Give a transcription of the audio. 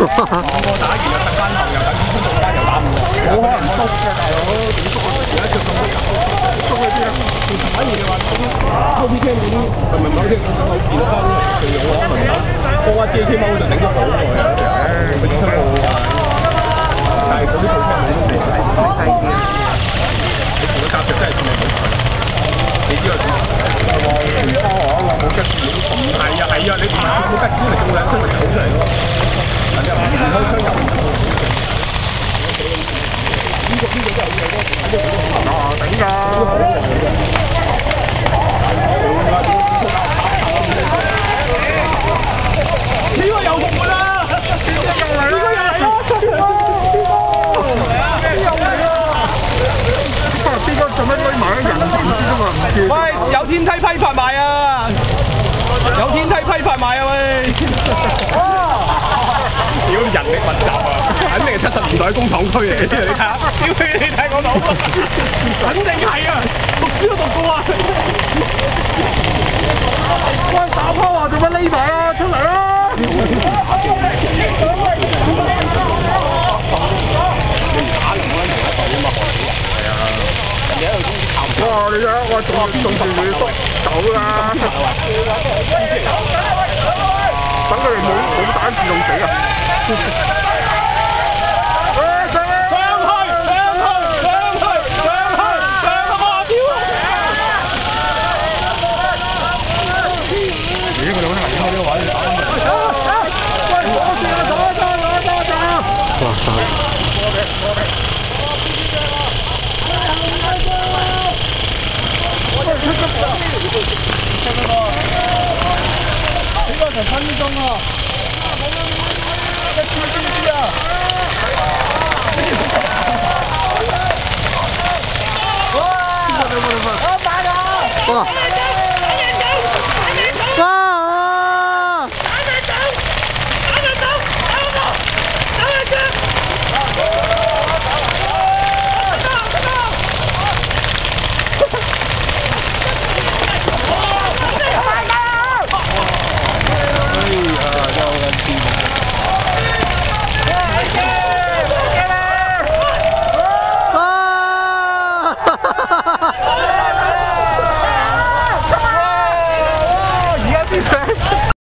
我打完又突翻後，又等天空間又打唔落，冇可能縮嘅大佬，點縮啊？而家就咁縮去邊啊？反而你話後邊聽嗰啲係咪某啲好健康嘅用我可能放下 JK 貓就頂咗好耐啊！佢出路啊，但係嗰啲套車冇都冇，細啲啊！你同佢夾嘅真係算係好強，你知道點？唔科學啊嘛，冇吉士唔係啊係啊，你冇吉士嚟做兩出咪走出嚟咯，係啊，唔開槍又唔得。呢個真係好嘢咯！啊，頂㗎！呢個又紅㗎啦！呢個又嚟啦！邊個做乜堆埋喺人前先啊嘛？唔知。喂，有天梯批發賣啊！有天梯批發賣啊喂！屌人力密集啊！肯定係70年代工廠區嚟嘅，你睇下，屌你睇嗰度，肯定係啊！讀書都讀過啊！喂，打拋啊！做乜匿埋啊？出嚟啦！哇！你睇下，我仲住你縮走啦！等佢哋冇彈自動死啊！